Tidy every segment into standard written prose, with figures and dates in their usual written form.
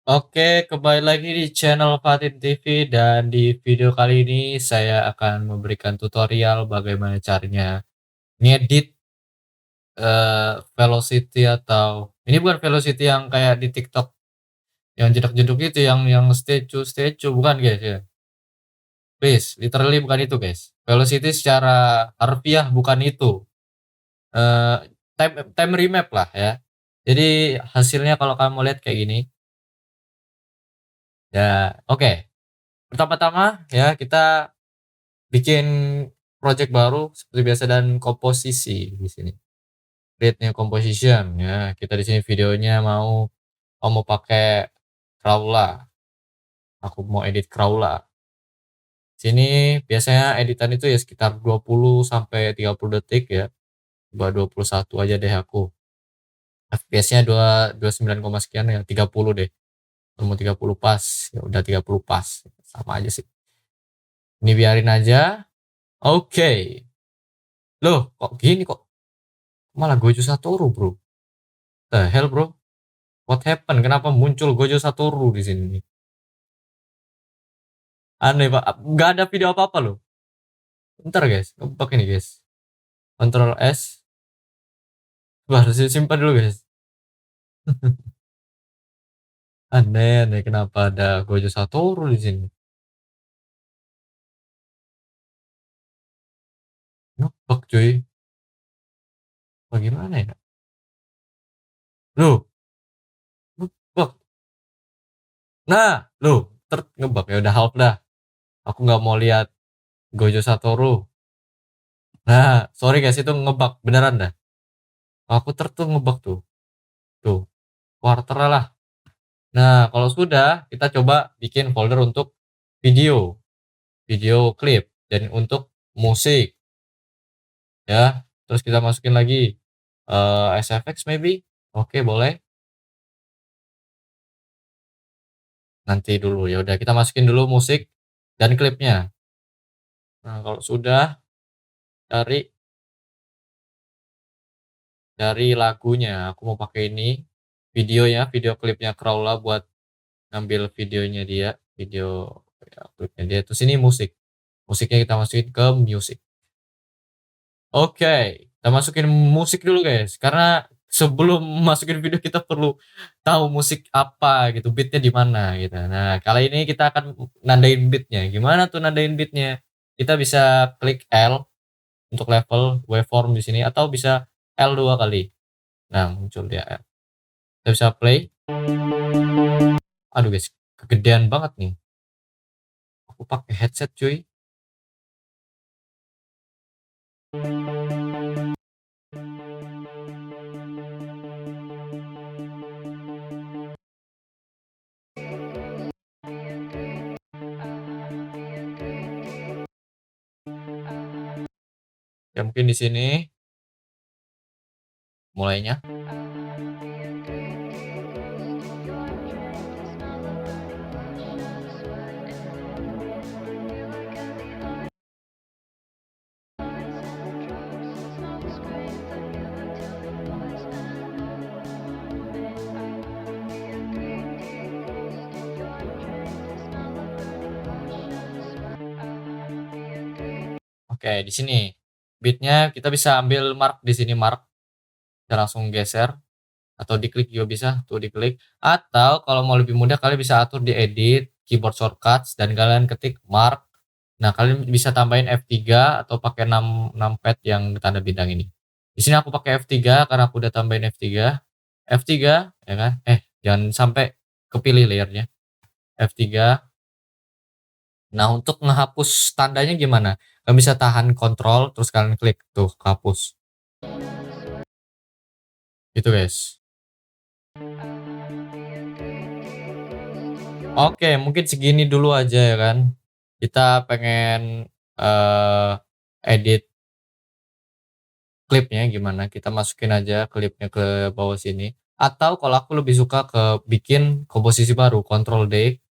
Oke, kembali lagi di channel Fatin TV dan di video kali ini saya akan memberikan tutorial bagaimana caranya ngedit velocity atau ini bukan velocity yang kayak di TikTok yang jedak-jeduk itu yang statue bukan guys ya. Please, literally bukan itu guys. Velocity secara harfiah bukan itu. Eh time remap lah ya. Jadi hasilnya kalau kamu lihat kayak gini. Ya, oke. Pertama-tama ya kita bikin project baru seperti biasa dan komposisi di sini. Create new composition ya. Kita di sini videonya mau pakai Crawler. Aku mau edit Crawler. Sini biasanya editan itu ya sekitar 20 sampai 30 detik ya. Coba 21 aja deh aku. FPS-nya 29, sekian ya 30 deh. Mau 30 pas. Ya udah 30 pas. Sama aja sih. Ini biarin aja. Oke. Loh, kok gini kok malah Gojo Satoru, Bro? The hell, Bro? What happened? Kenapa muncul Gojo Satoru di sini? Aneh, Pak. Nggak ada video apa-apa loh. Bentar, guys. Ngebug ini, guys. Control S. Harus simpan dulu, guys. Aneh, aneh. Kenapa ada Gojo Satoru di sini? Ngebug, cuy. Bagaimana ya? Loh, ngebug. Nah, loh. Ngebug. Ya udah, half dah. Aku nggak mau lihat Gojo Satoru. Nah, sorry guys, itu ngebug. Beneran dah. Aku tuh ngebug tuh. Tuh, quarter lah. Nah, kalau sudah, kita coba bikin folder untuk video, video klip, dan untuk musik, ya. Terus kita masukin lagi SFX maybe. Oke, boleh. Nanti dulu ya udah kita masukin dulu musik dan klipnya. Nah, kalau sudah dari lagunya, aku mau pakai ini videonya, video klipnya Crawler buat ngambil videonya dia, video ya, klipnya dia. Terus ini musik. Musiknya kita masukin ke music. Oke, kita masukin musik dulu guys, karena sebelum masukin video kita perlu tahu musik apa gitu, beatnya di mana gitu. Nah, kali ini kita akan nandain beatnya. Gimana tuh nandain beatnya? Kita bisa klik L untuk level waveform di sini atau bisa L 2 kali. Nah, muncul dia L. Kita bisa play. Aduh guys, kegedean banget nih. Aku pakai headset cuy. Ya mungkin di sini mulainya. Oke, di sini beatnya kita bisa ambil mark di sini mark, kita langsung geser atau diklik juga bisa, tuh diklik. Atau kalau mau lebih mudah kalian bisa atur di edit keyboard shortcuts dan kalian ketik mark. Nah, kalian bisa tambahin F3 atau pakai numpad yang tanda bintang ini. Di sini aku pakai F3 karena aku udah tambahin F3. F3 ya kan? Jangan sampai kepilih layernya. F3. Nah, untuk ngehapus tandanya gimana? Kalian bisa tahan kontrol terus kalian klik tuh hapus. Gitu, guys. Oke, mungkin segini dulu aja ya kan. Kita pengen edit klipnya gimana, kita masukin aja klipnya ke bawah sini. Atau kalau aku lebih suka ke bikin komposisi baru, Ctrl D,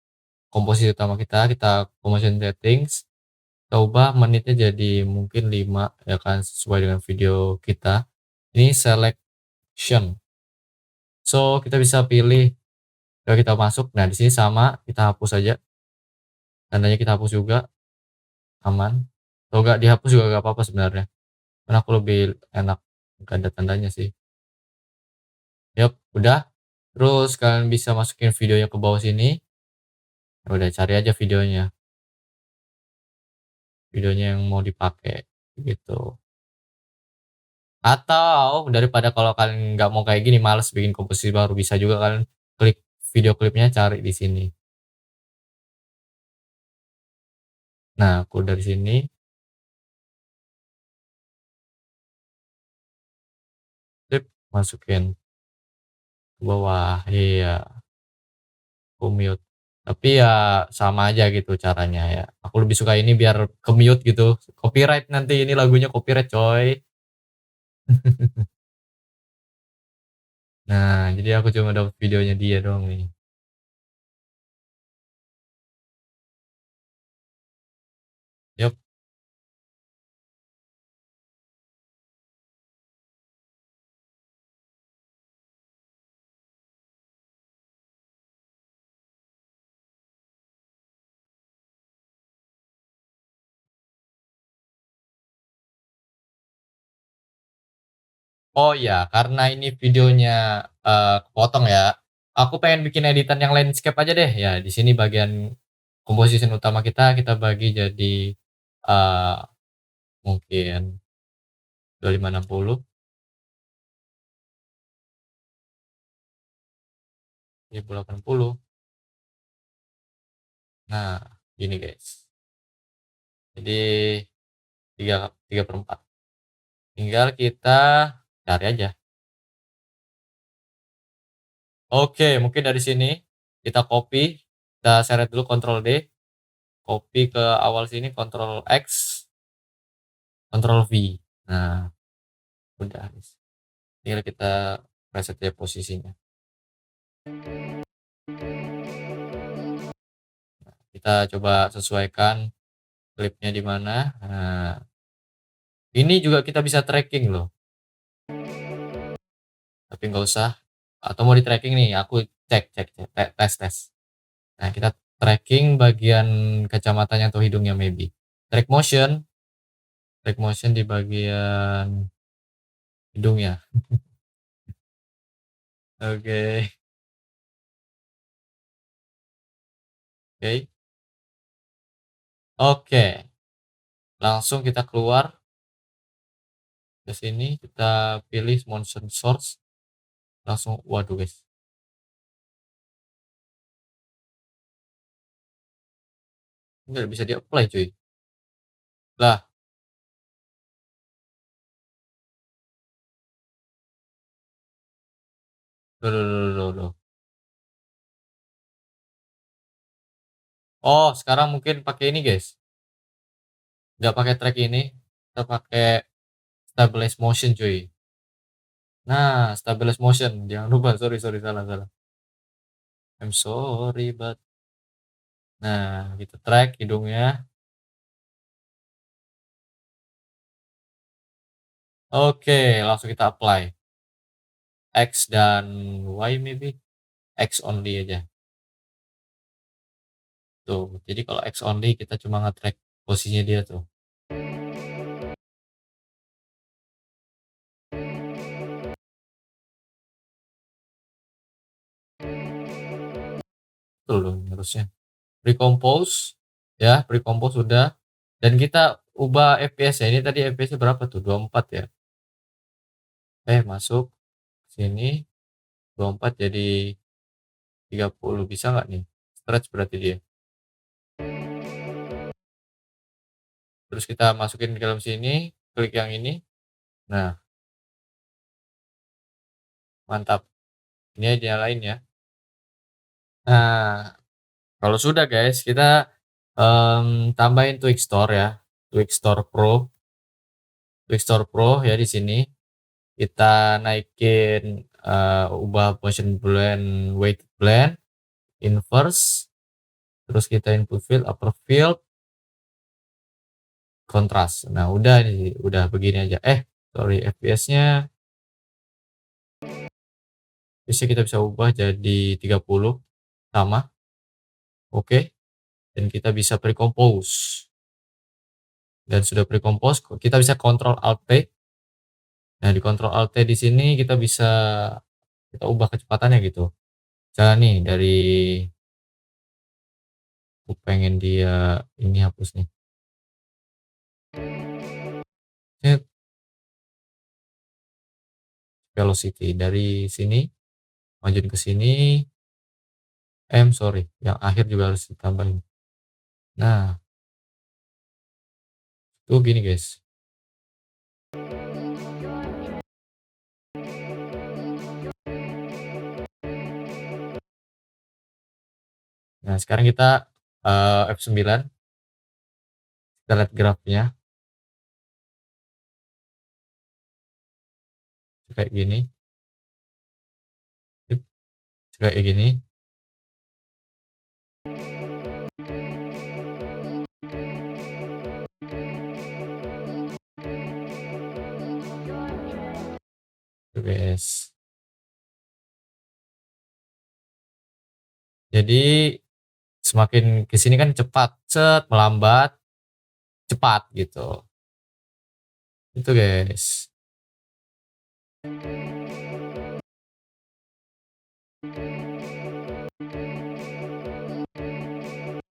komposisi utama kita composition settings, kita ubah menitnya jadi mungkin 5 ya kan, sesuai dengan video kita. Ini selection. So, kita bisa pilih Udah kita masuk, nah di sini sama, kita hapus aja, tandanya kita hapus juga, aman. Kalau nggak dihapus juga nggak apa-apa sebenarnya, karena aku lebih enak nggak ada tandanya sih. Yup, udah. Terus kalian bisa masukin videonya ke bawah sini, ya udah cari aja videonya yang mau dipakai, gitu. Atau daripada kalau kalian nggak mau kayak gini, males bikin komposisi baru, bisa juga kalian klik video klipnya, cari di sini. Nah, aku dari sini, sip, masukin ke bawah, iya, aku mute. Tapi ya sama aja gitu caranya ya. Aku lebih suka ini biar ke-mute gitu. Copyright nanti, ini lagunya copyright coy. Nah, jadi aku cuma dapat videonya dia doang nih. Yup. Oh ya, karena ini videonya, kepotong ya, aku pengen bikin editan yang landscape aja deh. Ya di sini bagian composition utama kita bagi jadi, eee, mungkin 2560, 1080. Nah, gini guys. Jadi 3/4. Tinggal kita cari aja. Oke, mungkin dari sini kita copy, kita seret dulu Ctrl D, copy ke awal sini, Ctrl X, Ctrl V. Nah, udah guys. Tinggal kita preset aja posisinya. Kita coba sesuaikan klipnya di mana. Nah, ini juga kita bisa tracking loh, tapi nggak usah. Atau mau di tracking nih, aku cek, tes tes. Nah, kita tracking bagian kacamatanya atau hidungnya maybe. Track motion di bagian hidungnya. Oke, oke, oke. Langsung kita keluar ke sini, kita pilih motion source, langsung, waduh guys. Nggak bisa di-apply cuy. Lah, loh, loh, loh, loh, loh. Oh, sekarang mungkin pakai ini guys. Nggak pakai track ini, kita pakai stabilize motion cuy. Nah, stabilize motion, jangan lupa, sorry, sorry, salah, salah. I'm sorry, but nah, kita track hidungnya. Oke, langsung kita apply. X dan Y maybe. X only aja. Tuh, jadi kalau X only kita cuma nge-track posisinya dia tuh. Tuh loh harusnya. Recompose, ya, recompose udah. Dan kita ubah FPS ya. Ini tadi FPS-nya berapa tuh? 24 ya. Masuk sini 24 jadi 30, bisa nggak nih? Stretch berarti dia. Terus kita masukin ke dalam sini, klik yang ini. Nah, mantap. Ini aja nyalain ya. Nah, kalau sudah guys, kita tambahin Twixtor ya. Twixtor Pro ya di sini. Kita naikin, ubah motion blend, weight blend, inverse, terus kita input field, upper field, kontras. Nah, udah nih, udah begini aja. Sorry, FPS-nya bisa kita bisa ubah jadi 30. sama, oke, dan kita bisa pre-compose. Dan sudah pre-compose, kita bisa Ctrl Alt T. Nah, di Ctrl Alt T di sini kita ubah kecepatannya gitu. Misalnya nih dari aku pengen dia ini hapus nih. Set, velocity dari sini majuin ke sini. Sorry, yang akhir juga harus ditambahin. Nah, tuh gini guys. Nah, sekarang kita F9, kita lihat grafnya kayak gini, kayak gini. Tuh guys. Jadi semakin ke sini kan cepat, melambat, cepat gitu. Itu guys.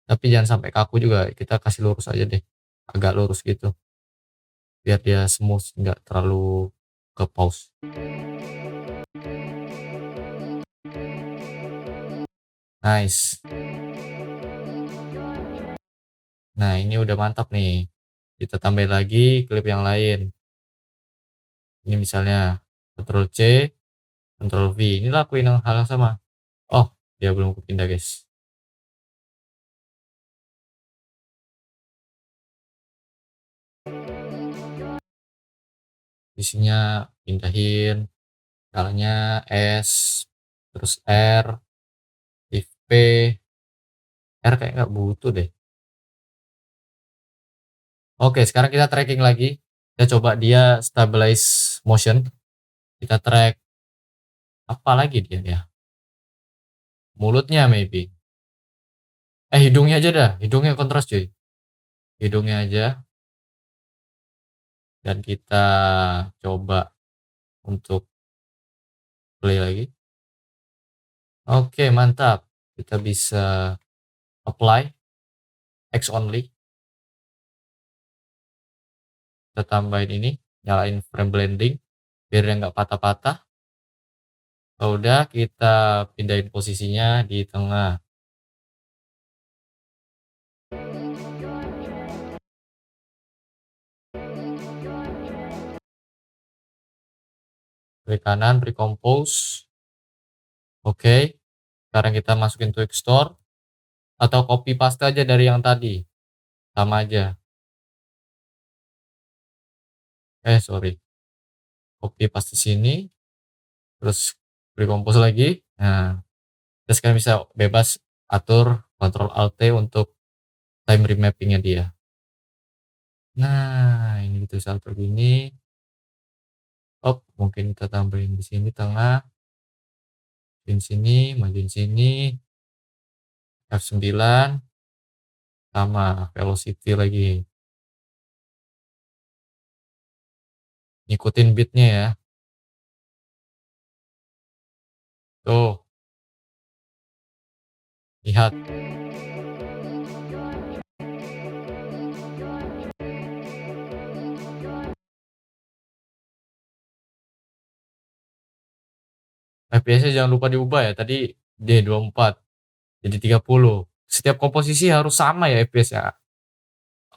Tapi jangan sampai kaku juga, kita kasih lurus aja deh. Agak lurus gitu. Biar dia smooth, nggak terlalu ke pause. Nice. Nah, ini udah mantap nih. Kita tambahin lagi klip yang lain. Ini misalnya Ctrl C, Ctrl V. Ini lakuin hal yang sama. Oh, dia belum kepindah guys. Isinya pindahin. Misalnya S, terus R, Shift P. R kayak nggak butuh deh. Oke, sekarang kita tracking lagi. Kita coba dia stabilize motion. Kita track apa lagi dia ya? Mulutnya maybe. Hidungnya aja dah. Hidungnya kontras cuy. Hidungnya aja. Dan kita coba untuk play lagi. Oke, mantap. Kita bisa apply X only. Kita tambahin ini, nyalain frame blending biar dia nggak patah-patah. Udah, kita pindahin posisinya di tengah. Klik kanan, pre-compose. Oke, sekarang kita masukin to store atau copy paste aja dari yang tadi. Sama aja. Sorry. Copy paste sini, terus pre-compose lagi. Nah, kita sekarang bisa bebas atur Ctrl Alt T untuk time remappingnya dia. Nah, ini gitu saat begini. Mungkin kita tambahin di sini tengah, di sini, majuin sini, F9, sama velocity lagi. Ngikutin beatnya ya. Tuh, lihat. FPS-nya jangan lupa diubah ya. Tadi D24 jadi 30. Setiap komposisi harus sama ya FPS-nya.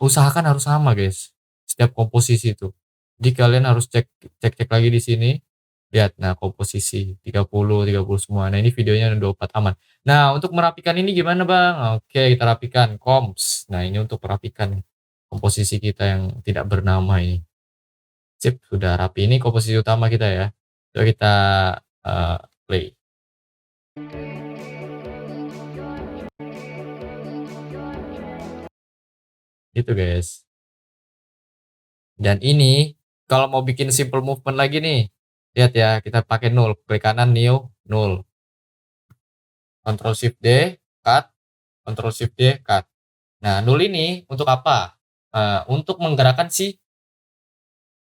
Usahakan harus sama guys. Setiap komposisi itu. Jadi kalian harus cek lagi di sini. Lihat, nah komposisi 30 semua. Nah ini videonya 24 aman. Nah untuk merapikan ini gimana bang? Oke, kita rapikan komps. Nah ini untuk merapikan komposisi kita yang tidak bernama ini. Sip, sudah rapi. Ini komposisi utama kita ya. Coba kita play. Itu guys. Dan ini kalau mau bikin simple movement lagi nih, lihat ya, kita pakai 0, klik kanan new 0. Ctrl Shift D, cut, Ctrl Shift D, cut. Nah, nul ini untuk apa? Untuk menggerakkan si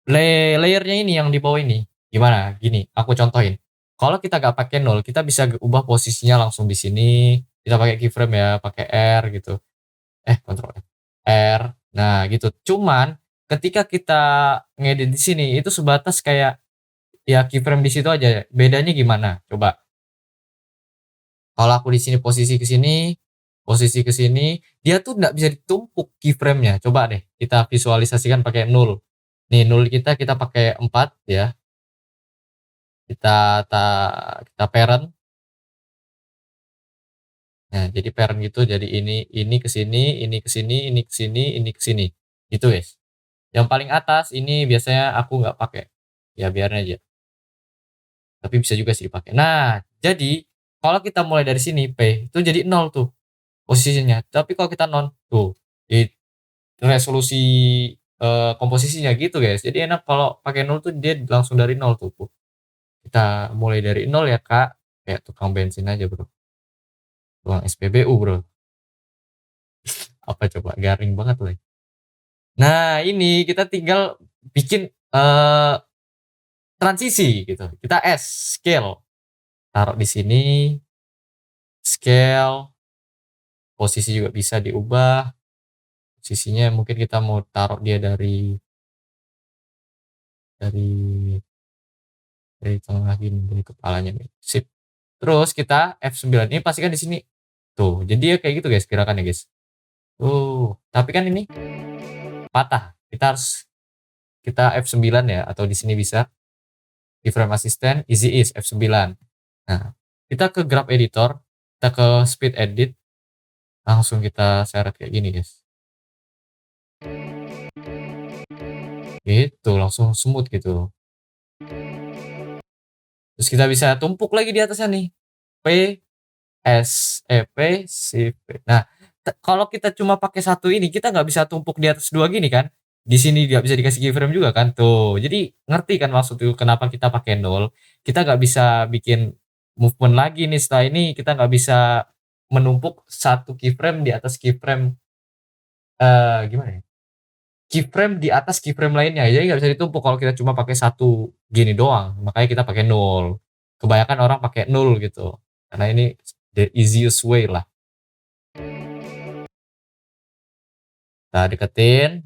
layernya ini yang di bawah ini. Gimana? Gini, aku contohin. Kalau kita nggak pakai nol, kita bisa ubah posisinya langsung di sini. Kita pakai keyframe ya, pakai R gitu. Ctrl F, R. Nah, gitu. Cuman ketika kita ngedit di sini itu sebatas kayak ya keyframe di situ aja. Bedanya gimana? Coba. Kalau aku di sini posisi ke sini, dia tuh nggak bisa ditumpuk keyframe-nya. Coba deh kita visualisasikan pakai nul. Nih nul kita pakai 4 ya. Kita parent. Nah, jadi parent gitu. Jadi ini ke sini, ini ke sini, ini ke sini, ini ke sini. Gitu, guys. Yang paling atas ini biasanya aku nggak pakai. Ya biarin aja. Tapi bisa juga sih dipakai. Nah, jadi kalau kita mulai dari sini P itu jadi 0 tuh posisinya. Tapi kalau kita non tuh di resolusi komposisinya gitu, guys. Jadi enak kalau pakai 0 tuh dia langsung dari 0 tuh. Kita mulai dari 0 ya, Kak. Kayak tukang bensin aja, Bro. Tukang SPBU, Bro. Apa coba? Garing banget loh. Nah, ini kita tinggal bikin transisi gitu. Kita scale. Taruh di sini, scale, posisi juga bisa diubah. Posisinya mungkin kita mau taruh dia dari tengah gini, dari kepalanya nih. Sip. Terus kita F9 ini pastikan di sini. Tuh, jadi dia kayak gitu guys gerakannya guys. Tuh, tapi kan ini patah. Kita F9 ya, atau di sini bisa di frame assistant easy ease F9. Nah, kita ke graph editor, kita ke speed edit, langsung kita seret kayak gini guys. Gitu, langsung smooth gitu. Terus kita bisa tumpuk lagi di atasnya nih. P P C P. Nah, kalau kita cuma pakai satu ini, kita nggak bisa tumpuk di atas dua gini kan? Di sini nggak bisa dikasih keyframe juga kan? Tuh, jadi ngerti kan maksud itu kenapa kita pakai nol? Kita nggak bisa bikin movement lagi nih setelah ini kita nggak bisa menumpuk satu keyframe di atas keyframe gimana ya? Keyframe di atas keyframe lainnya. Jadi nggak bisa ditumpuk kalau kita cuma pakai satu gini doang. Makanya kita pakai nol. Kebanyakan orang pakai nol gitu. Karena ini the easiest way lah. Kita deketin,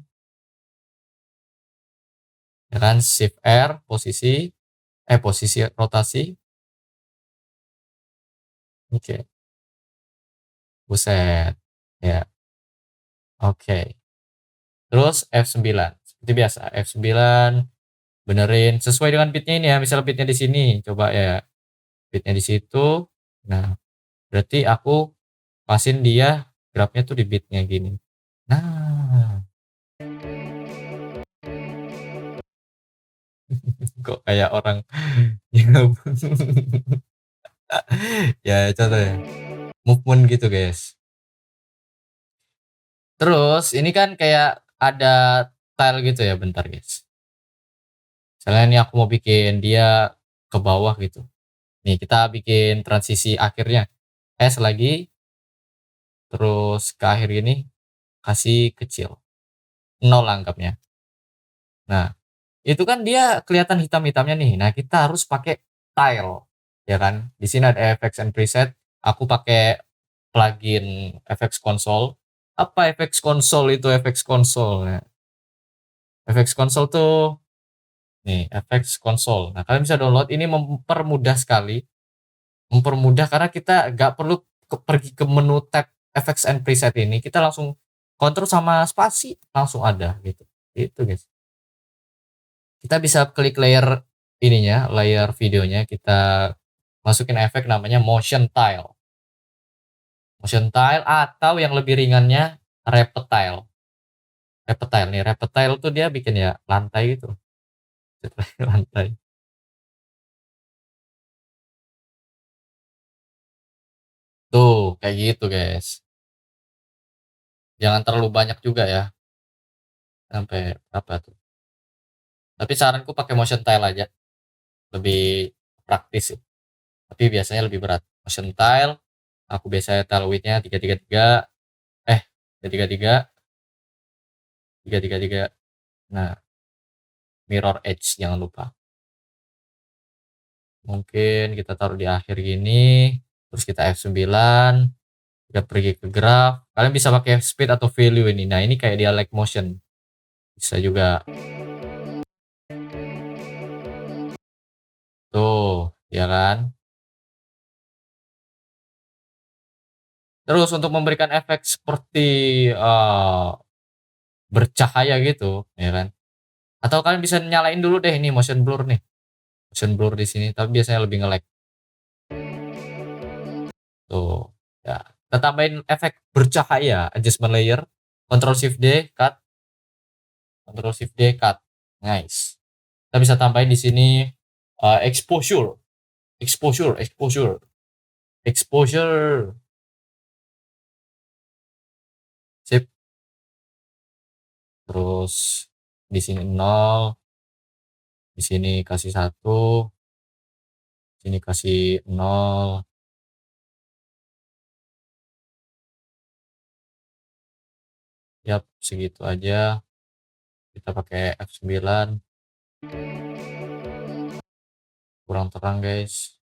ya kan, shift R, posisi rotasi. Oke, buset. Ya, oke. Terus F9. Seperti biasa, F9 benerin sesuai dengan bitnya ini ya. Misal bitnya di sini, coba ya. Bitnya di situ. Nah, berarti aku pasin dia grafnya tuh di bitnya gini. Nah, kok kayak orang ya contoh ya. Movement gitu, guys. Terus ini kan kayak ada tile gitu ya, bentar guys. Misalnya ini aku mau bikin dia ke bawah gitu. Nih kita bikin transisi akhirnya. S lagi, terus ke akhir ini kasih kecil. 0 anggapnya. Nah, itu kan dia kelihatan hitam-hitamnya nih. Nah, kita harus pakai tile. Ya kan? Di sini ada effects and preset. Aku pakai plugin FX Console. Apa FX Console itu? FX Console. Nah, FX Console tuh nih, FX Console. Nah, kalian bisa download, ini mempermudah sekali. Mempermudah karena kita nggak perlu pergi ke menu tab Effects and Preset ini, kita langsung kontrol sama spasi langsung ada gitu. Gitu, guys. Kita bisa klik layer ininya, layer videonya, kita masukin efek namanya motion tile. Motion tile atau yang lebih ringannya reptile. Reptile nih, reptile tuh dia bikin ya lantai gitu. Lantai. Tuh, kayak gitu, guys. Jangan terlalu banyak juga ya. Sampai berapa tuh? Tapi saranku pakai motion tile aja. Lebih praktis sih. Tapi biasanya lebih berat. Motion tile. Aku biasanya taruh width-nya 333, 333, 333. Nah, mirror edge jangan lupa. Mungkin kita taruh di akhir gini, terus kita F9, kita pergi ke graph. Kalian bisa pakai speed atau value ini. Nah, ini kayak dia like motion. Bisa juga. Tuh, ya kan? Terus untuk memberikan efek seperti bercahaya gitu, ya kan? Atau kalian bisa nyalain dulu deh ini motion blur nih. Motion blur di sini, tapi biasanya lebih nge-lag. Tuh, ya. Kita tambahin efek bercahaya, adjustment layer, Ctrl Shift D, cut, Ctrl Shift D, cut. Nice. Kita bisa tambahin di sini exposure, exposure, exposure, exposure. Sip. Terus di sini 0, di sini kasih 1, sini kasih 0. Yap, segitu aja. Kita pakai F9. Kurang terang, guys.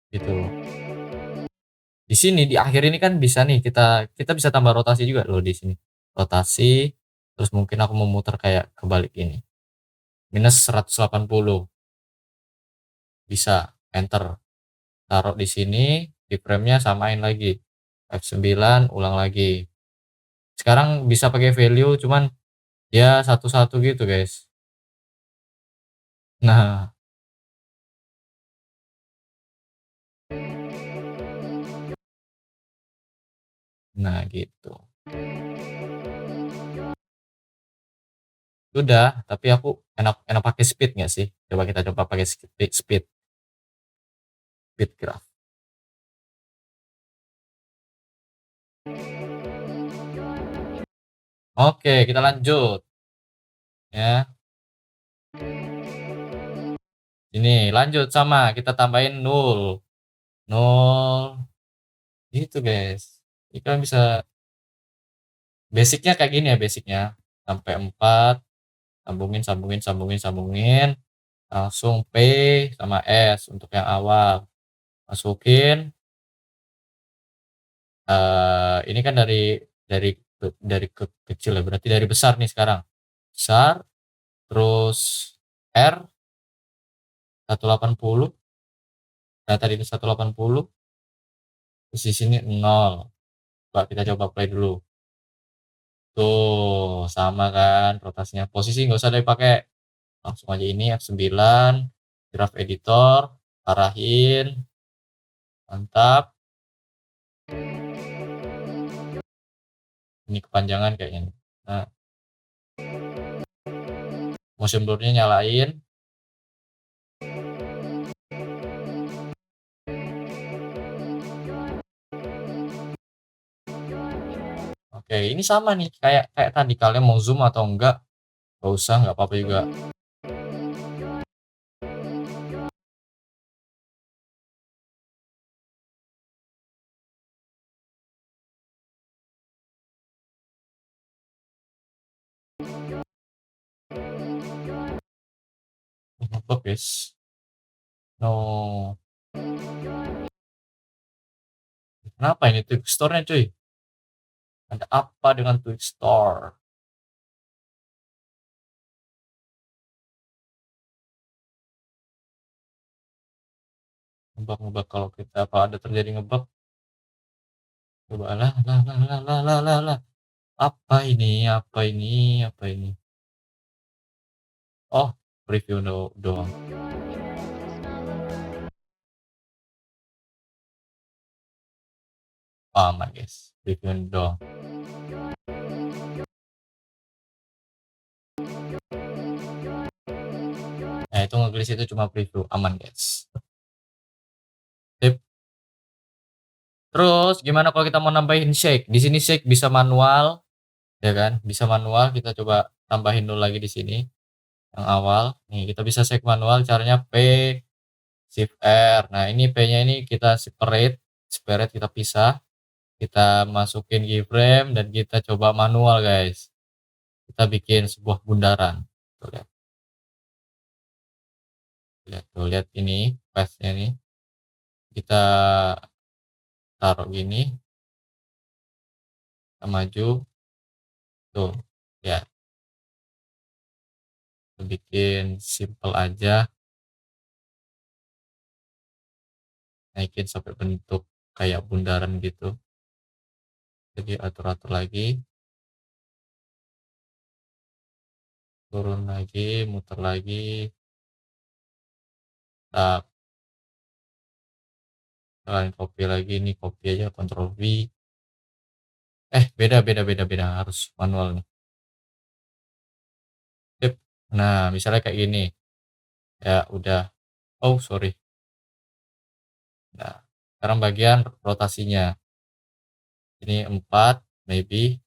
Gitu. Di sini di akhir ini kan bisa nih kita bisa tambah rotasi juga loh di sini. Rotasi, terus mungkin aku mau muter kayak kebalik ini. Minus 180. Bisa, enter. Taruh di sini, di frame-nya samain lagi. F9, ulang lagi. Sekarang bisa pakai value cuman ya satu-satu gitu, guys. Nah, nah gitu. Udah, tapi aku enak enak pakai speed nggak sih? Coba kita coba pakai speed graph. Oke, kita lanjut ya. Ini lanjut sama kita tambahin 0. 0 gitu, guys. Ini kalian bisa basicnya kayak gini ya, basicnya. Sampai 4, sambungin, sambungin, sambungin, sambungin. Langsung P sama S untuk yang awal. Masukin. Ini kan dari kecil ya, berarti dari besar nih sekarang. Besar, terus R 180. Nah, tadi itu 180. Terus di sini 0. Coba kita coba play dulu. Tuh, sama kan rotasinya. Posisi nggak usah dipakai. Langsung aja ini F9, graph editor, arahin. Mantap. Ini kepanjangan kayaknya. Nah, motion blur-nya nyalain. Oke, ini sama nih kayak kayak tadi, kalian mau zoom atau enggak? Nggak usah, nggak apa-apa juga. Ngebug, guys. No. Kenapa ini Twitch Store-nya, cuy? Ada apa dengan Twitch Store? Ngebug-ngebug kalau ada terjadi ngebug. Coba lah, lah, lah, lah, lah, lah, lah, lah. Apa ini? Apa ini? Apa ini? Oh, preview doang. Aman, guys. Preview doang. Nah, itu ngeglitch itu cuma preview. Aman, guys. Sip. Terus gimana kalau kita mau nambahin shake? Di sini shake bisa manual, ya kan, bisa manual, kita coba tambahin dulu lagi di sini, yang awal. Nih kita bisa shake manual caranya P, Shift R. Nah ini P-nya ini kita separate, separate kita pisah, kita masukin keyframe dan kita coba manual guys. Kita bikin sebuah bundaran. Tuh lihat, lihat tuh, lihat ini path-nya nih. Kita taruh gini, kita maju, tuh, ya, kita bikin simple aja, naikin sampai bentuk kayak bundaran gitu. Jadi atur-atur lagi, turun lagi, muter lagi, tak, kalian copy lagi, nih copy aja, Ctrl V. Beda, harus manual nih. Sip. Nah, misalnya kayak gini. Ya, udah. Oh, sorry. Nah, sekarang bagian rotasinya. Ini 4, maybe.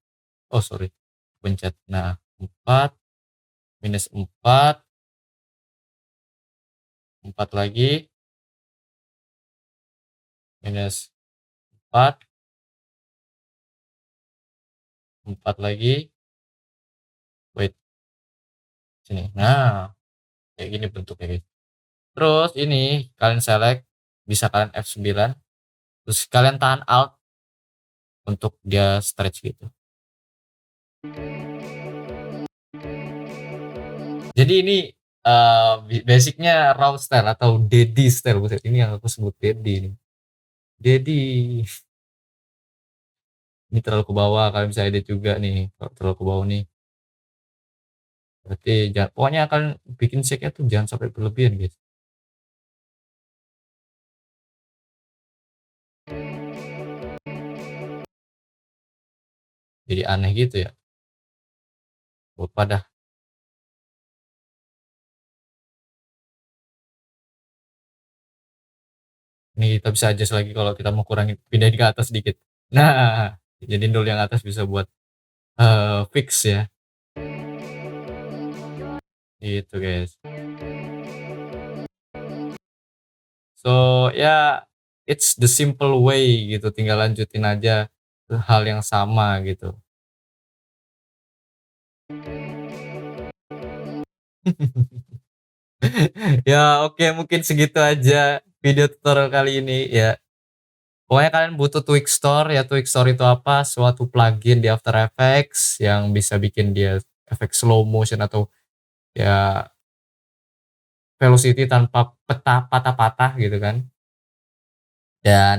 Oh, sorry. Pencet. Nah, 4, minus 4, 4 lagi, minus 4, 4 lagi, wait, sini. Nah, kayak gini bentuknya guys. Terus ini kalian select, bisa kalian F9, terus kalian tahan Alt untuk dia stretch gitu. Jadi ini basicnya raw style atau daddy style. Buset, ini yang aku sebut daddy nih. Daddy. Ini terlalu ke bawah, kalian bisa edit juga nih. Kalau terlalu ke bawah nih, berarti jangan, pokoknya kalian bikin shake-nya tuh jangan sampai berlebihan guys. Jadi aneh gitu ya. Pada ini kita bisa adjust lagi kalau kita mau kurangin, pindahin ke atas sedikit. Nah, jadi dulu yang atas bisa buat fix ya. Gitu guys. So ya, it's the simple way gitu. Tinggal lanjutin aja hal yang sama gitu. Ya oke, mungkin segitu aja video tutorial kali ini ya. Pokoknya kalian butuh Twixtor ya. Twixtor itu apa? Suatu plugin di After Effects yang bisa bikin dia efek slow motion atau ya velocity tanpa patah-patah gitu kan. Dan